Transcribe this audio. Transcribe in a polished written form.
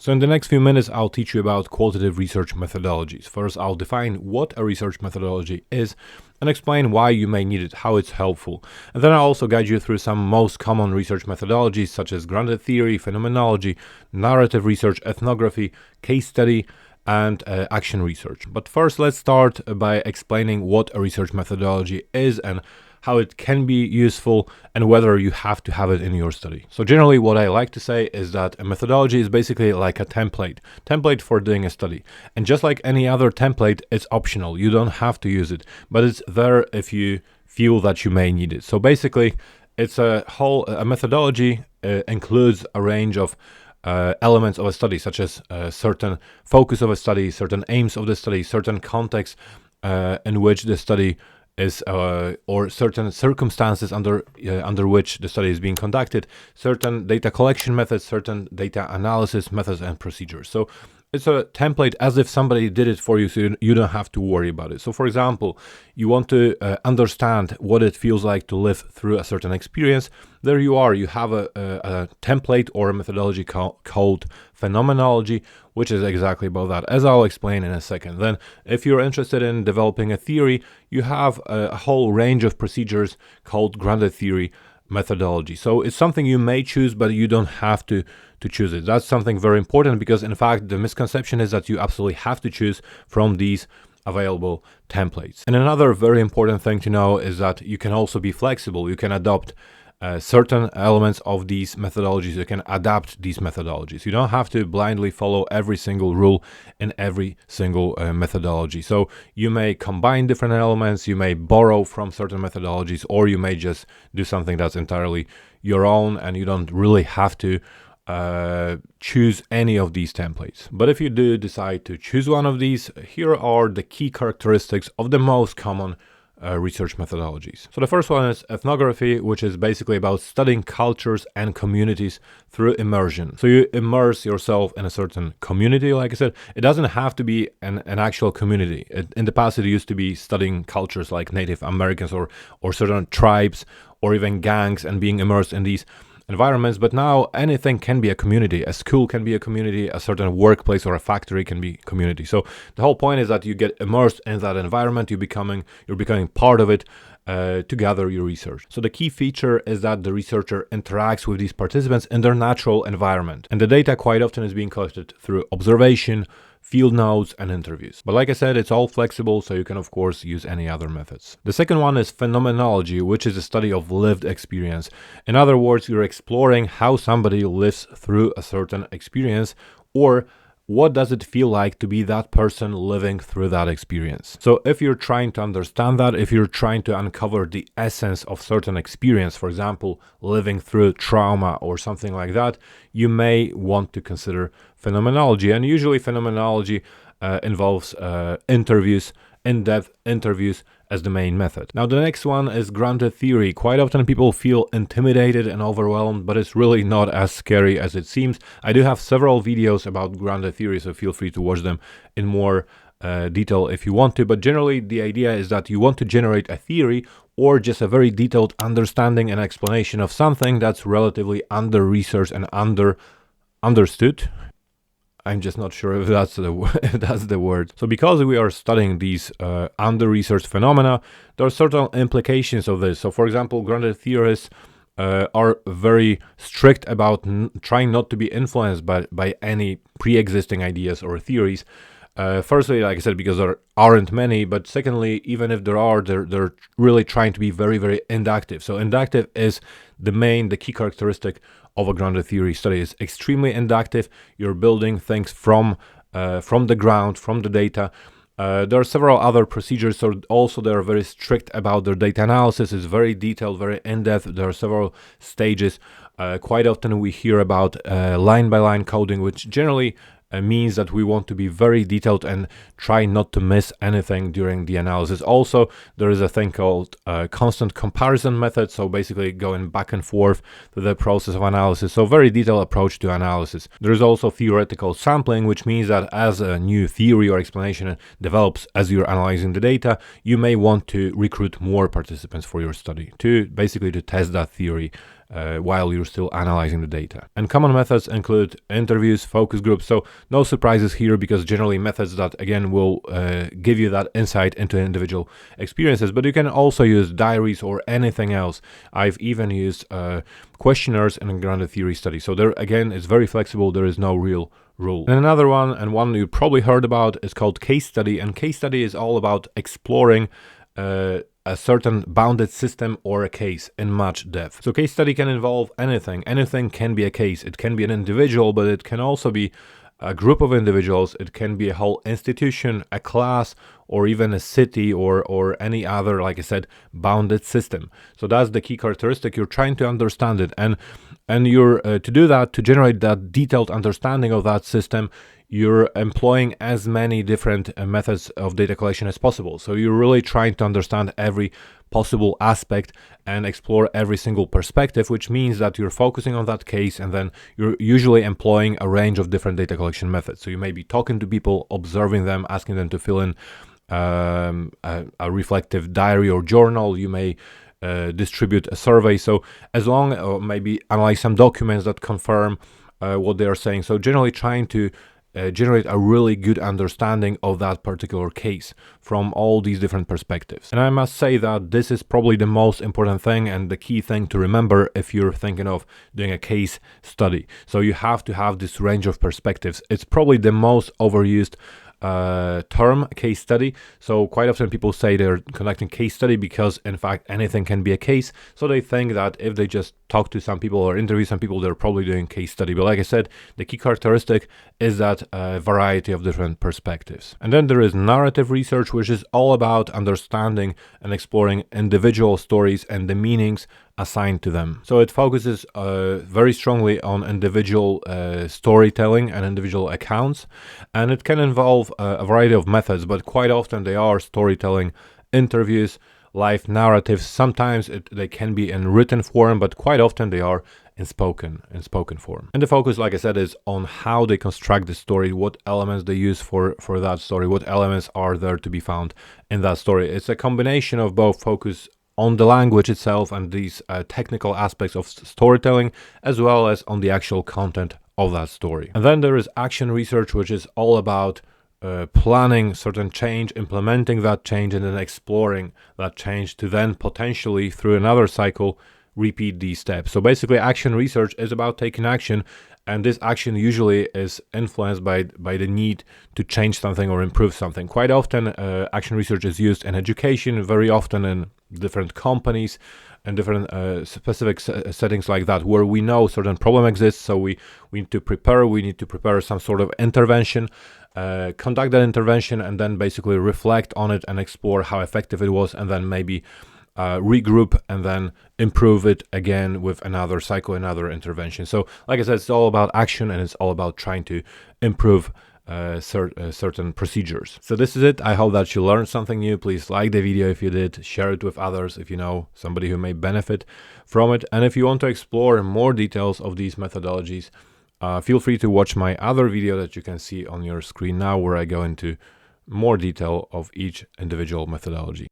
So in the next few minutes, I'll teach you about qualitative research methodologies. First, I'll define what a research methodology is and explain why you may need it, how it's helpful. And then I'll also guide you through some most common research methodologies such as grounded theory, phenomenology, narrative research, ethnography, case study, and action research. But first, let's start by explaining what a research methodology is and how it can be useful and whether you have to have it in your study. So generally what I like to say is that a methodology is basically like a template for doing a study. And just like any other template, it's optional. You don't have to use it, but it's there if you feel that you may need it. So basically it's a methodology includes a range of elements of a study, such as certain focus of a study, certain aims of the study, certain context in which the study is or certain circumstances under which the study is being conducted, certain data collection methods, certain data analysis methods and procedures. So it's a template as if somebody did it for you, so you don't have to worry about it. So for example, you want to understand what it feels like to live through a certain experience. There you are, you have a template or a methodology called Phenomenology, which is exactly about that, as I'll explain in a second. Then if you're interested in developing a theory, you have a whole range of procedures called grounded theory methodology. So it's something you may choose, but you don't have to choose it. That's something very important, because in fact the misconception is that you absolutely have to choose from these available templates. And another very important thing to know is that you can also be flexible. You can adopt certain elements of these methodologies. You can adapt these methodologies. You don't have to blindly follow every single rule in every single methodology. So you may combine different elements, you may borrow from certain methodologies, or you may just do something that's entirely your own, and you don't really have to choose any of these templates. But if you do decide to choose one of these, here are the key characteristics of the most common research methodologies. So the first one is ethnography, which is basically about studying cultures and communities through immersion. So you immerse yourself in a certain community. Like I said, it doesn't have to be an actual community. In the past, it used to be studying cultures like Native Americans or certain tribes or even gangs, and being immersed in these environments. But now anything can be a community. A school can be a community, a certain workplace or a factory can be community. So the whole point is that you get immersed in that environment, you're becoming part of it to gather your research. So the key feature is that the researcher interacts with these participants in their natural environment, and the data quite often is being collected through observation, field notes, and interviews. But like I said, it's all flexible, so you can of course use any other methods. The second one is phenomenology, which is a study of lived experience. In other words, you're exploring how somebody lives through a certain experience, or what does it feel like to be that person living through that experience. So if you're trying to understand that, if you're trying to uncover the essence of certain experience, for example, living through trauma or something like that, you may want to consider phenomenology. And usually phenomenology involves interviews, in-depth interviews as the main method. Now the next one is grounded theory. Quite often people feel intimidated and overwhelmed, but it's really not as scary as it seems. I do have several videos about grounded theory, so feel free to watch them in more detail if you want to. But generally the idea is that you want to generate a theory or just a very detailed understanding and explanation of something that's relatively under-researched and understood. I'm just not sure if that's the word. So because we are studying these under-researched phenomena, there are certain implications of this. So for example, grounded theorists are very strict about trying not to be influenced by any pre-existing ideas or theories. Firstly, like I said, because there aren't many, but secondly, even if there are, they're really trying to be very, very inductive. So inductive is the key characteristic of a grounded theory study. Is extremely inductive. You're building things from the ground, from the data. There are several other procedures, so also they are very strict about their data analysis. It's very detailed, very in-depth. There are several stages. Quite often we hear about line-by-line coding, which generally means that we want to be very detailed and try not to miss anything during the analysis. Also, there is a thing called constant comparison method, so basically going back and forth through the process of analysis. So very detailed approach to analysis. There is also theoretical sampling, which means that as a new theory or explanation develops as you're analyzing the data, you may want to recruit more participants for your study to basically to test that theory while you're still analyzing the data. And common methods include interviews, focus groups. So no surprises here, because generally methods that again will give you that insight into individual experiences. But you can also use diaries or anything else. I've even used questionnaires in a grounded theory study. So there again, it's very flexible. There is no real rule. And another one, and one you probably heard about, is called case study. And case study is all about exploring a certain bounded system or a case in much depth. So case study can involve anything. Anything can be a case. It can be an individual, but it can also be a group of individuals. It can be a whole institution, a class, or even a city, or any other, like I said, bounded system. So that's the key characteristic. You're trying to understand it, and you're to do that, to generate that detailed understanding of that system, you're employing as many different methods of data collection as possible. So you're really trying to understand every possible aspect and explore every single perspective, which means that you're focusing on that case, and then you're usually employing a range of different data collection methods. So you may be talking to people, observing them, asking them to fill in a reflective diary or journal. You may distribute a survey. So as long, or maybe analyze some documents that confirm what they are saying. So generally trying to generate a really good understanding of that particular case from all these different perspectives. And I must say that this is probably the most important thing and the key thing to remember if you're thinking of doing a case study. So you have to have this range of perspectives. It's probably the most overused term, case study. So quite often people say they're conducting case study because in fact anything can be a case. So they think that if they just talk to some people or interview some people, they're probably doing case study. But like I said, the key characteristic is that variety of different perspectives. And then there is narrative research, which is all about understanding and exploring individual stories and the meanings assigned to them. So it focuses very strongly on individual storytelling and individual accounts, and it can involve a variety of methods, but quite often they are storytelling, interviews, live narratives. Sometimes they can be in written form, but quite often they are in spoken form. And the focus, like I said, is on how they construct the story, what elements they use for that story, what elements are there to be found in that story. It's a combination of both focus on the language itself and these technical aspects of storytelling, as well as on the actual content of that story. And then there is action research, which is all about planning certain change, implementing that change, and then exploring that change to then potentially, through another cycle, repeat these steps. So basically, action research is about taking action, and this action usually is influenced by the need to change something or improve something. Quite often, action research is used in education, very often in different companies and different specific settings like that, where we know certain problem exists. So we need to prepare some sort of intervention, conduct that intervention, and then basically reflect on it and explore how effective it was, and then maybe regroup and then improve it again with another cycle, another intervention. So like I said, it's all about action, and it's all about trying to improve certain procedures. So this is it. I hope that you learned something new. Please like the video if you did, share it with others if you know somebody who may benefit from it. And if you want to explore more details of these methodologies, feel free to watch my other video that you can see on your screen now, where I go into more detail of each individual methodology.